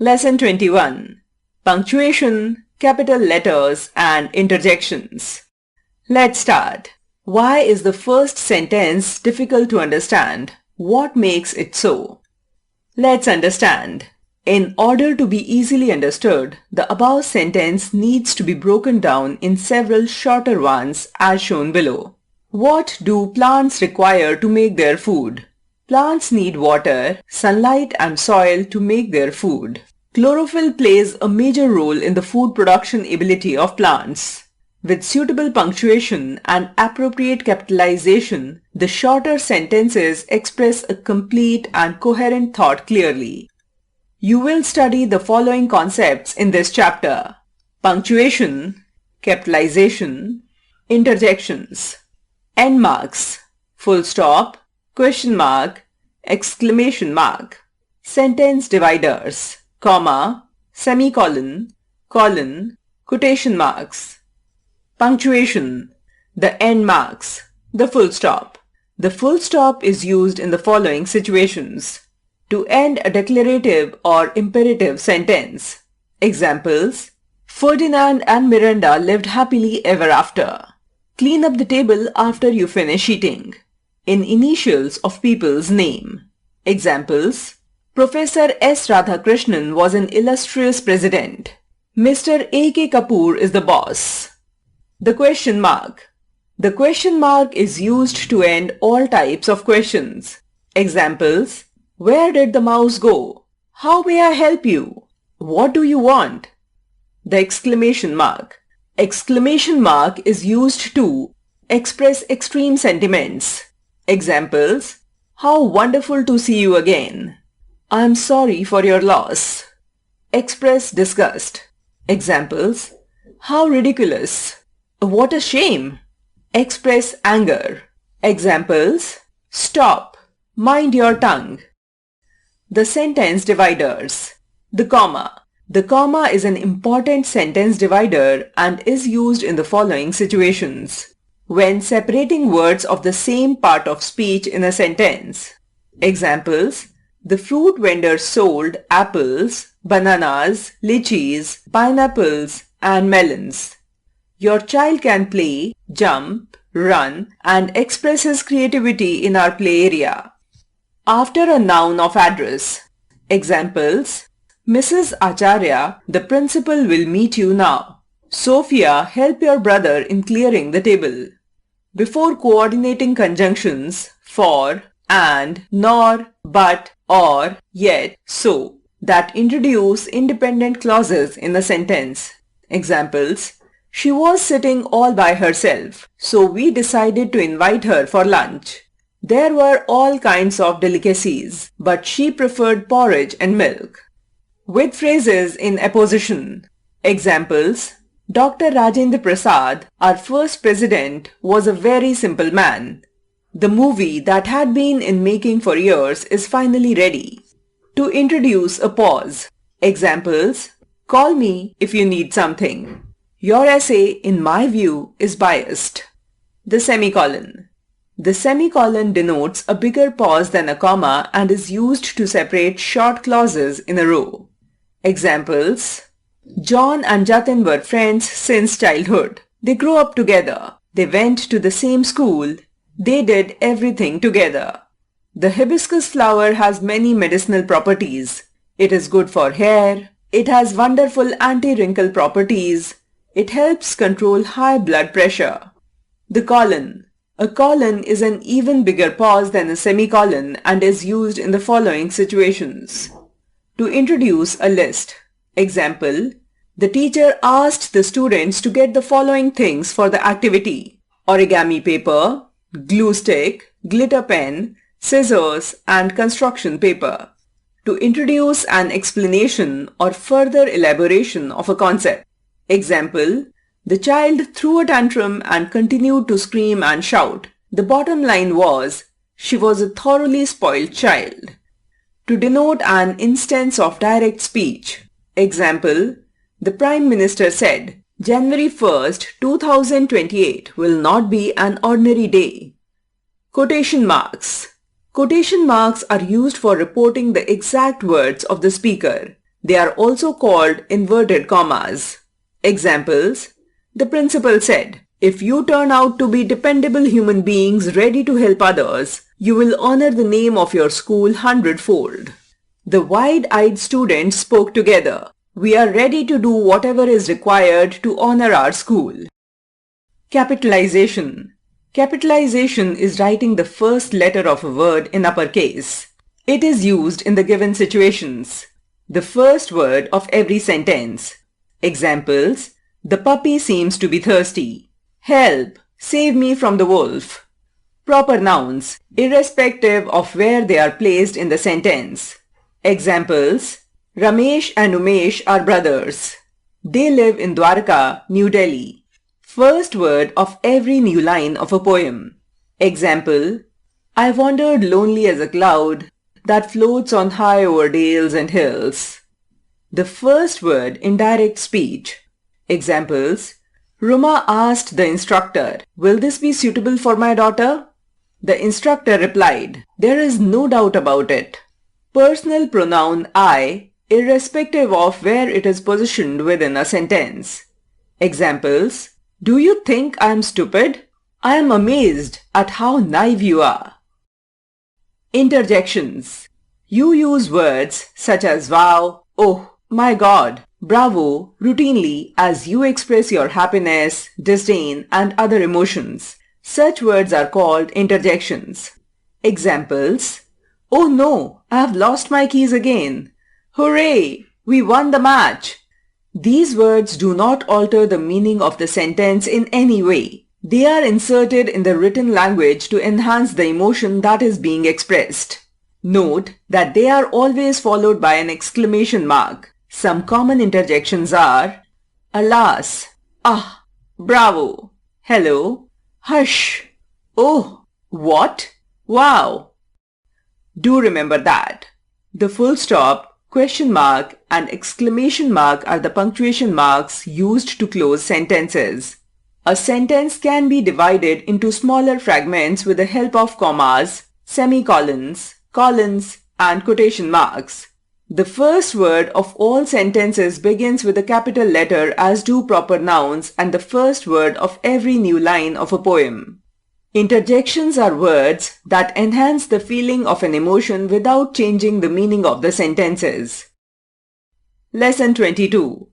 Lesson 21. Punctuation, capital letters and interjections. Let's start. Why is the first sentence difficult to understand? What makes it so? Let's understand. In order to be easily understood, the above sentence needs to be broken down in several shorter ones as shown below. What do plants require to make their food? Plants need water, sunlight and soil to make their food. Chlorophyll plays a major role in the food production ability of plants. With suitable punctuation and appropriate capitalization, the shorter sentences express a complete and coherent thought clearly. You will study the following concepts in this chapter: punctuation, capitalization, interjections, end marks, full stop, question mark, exclamation mark, sentence dividers, comma, semicolon, colon, quotation marks. Punctuation, the end marks, the full stop. The full stop is used in the following situations: to end a declarative or imperative sentence. Examples: Ferdinand and Miranda lived happily ever after. Clean up the table after you finish eating. In initials of people's name. Examples: Professor S. Radhakrishnan was an illustrious president. Mr. A.K. Kapoor is the boss. The question mark. The question mark is used to end all types of questions. Examples: Where did the mouse go? How may I help you? What do you want? The exclamation mark. Exclamation mark is used to express extreme sentiments. Examples: How wonderful to see you again. I am sorry for your loss. Express disgust. Examples: How ridiculous. What a shame. Express anger. Examples: Stop. Mind your tongue. The sentence dividers. The comma. The comma is an important sentence divider and is used in the following situations: when separating words of the same part of speech in a sentence. Examples: The fruit vendor sold apples, bananas, lychees, pineapples, and melons. Your child can play, jump, run, and express his creativity in our play area. After a noun of address. Examples: Mrs. Acharya, the principal will meet you now. Sophia, help your brother in clearing the table. Before coordinating conjunctions for, and, nor, but, or, yet, so, that introduce independent clauses in a sentence. Examples: She was sitting all by herself, so we decided to invite her for lunch. There were all kinds of delicacies, but she preferred porridge and milk. With phrases in apposition. Examples: Dr. Rajendra Prasad, our first president, was a very simple man. The movie that had been in making for years is finally ready. To introduce a pause. Examples: Call me if you need something. Your essay, in my view, is biased. The semicolon. The semicolon denotes a bigger pause than a comma and is used to separate short clauses in a row. Examples: John and Jatin were friends since childhood. They grew up together. They went to the same school. They did everything together. The hibiscus flower has many medicinal properties. It is good for hair. It has wonderful anti-wrinkle properties. It helps control high blood pressure. The colon. A colon is an even bigger pause than a semicolon and is used in the following situations: to introduce a list. Example: The teacher asked the students to get the following things for the activity: origami paper, glue stick, glitter pen, scissors, and construction paper. To introduce an explanation or further elaboration of a concept. Example: The child threw a tantrum and continued to scream and shout. The bottom line was, she was a thoroughly spoiled child. To denote an instance of direct speech. Example: The Prime Minister said, January 1st, 2028 will not be an ordinary day. Quotation marks. Quotation marks are used for reporting the exact words of the speaker. They are also called inverted commas. Examples: the principal said, "If you turn out to be dependable human beings ready to help others, you will honor the name of your school hundredfold." The wide-eyed students spoke together. "We are ready to do whatever is required to honor our school." Capitalization. Capitalization is writing the first letter of a word in uppercase. It is used in the given situations. The first word of every sentence. Examples: the puppy seems to be thirsty. Help! Save me from the wolf. Proper nouns, irrespective of where they are placed in the sentence. Examples: Ramesh and Umesh are brothers. They live in Dwarka, New Delhi. First word of every new line of a poem. Example: I wandered lonely as a cloud that floats on high over dales and hills. The first word in direct speech. Examples: Ruma asked the instructor, "Will this be suitable for my daughter?" The instructor replied, "There is no doubt about it." Personal pronoun I, irrespective of where it is positioned within a sentence. Examples: Do you think I am stupid? I am amazed at how naive you are. Interjections. You use words such as wow, oh, my God, bravo routinely as you express your happiness, disdain, and other emotions. Such words are called interjections. Examples: Oh no, I have lost my keys again. Hooray, we won the match. These words do not alter the meaning of the sentence in any way. They are inserted in the written language to enhance the emotion that is being expressed. Note that they are always followed by an exclamation mark. Some common interjections are alas, ah, bravo, hello, hush, oh, what, wow. Do remember that the full stop, question mark, and exclamation mark are the punctuation marks used to close sentences. A sentence can be divided into smaller fragments with the help of commas, semicolons, colons, and quotation marks. The first word of all sentences begins with a capital letter, as do proper nouns and the first word of every new line of a poem. Interjections are words that enhance the feeling of an emotion without changing the meaning of the sentences. Lesson 22.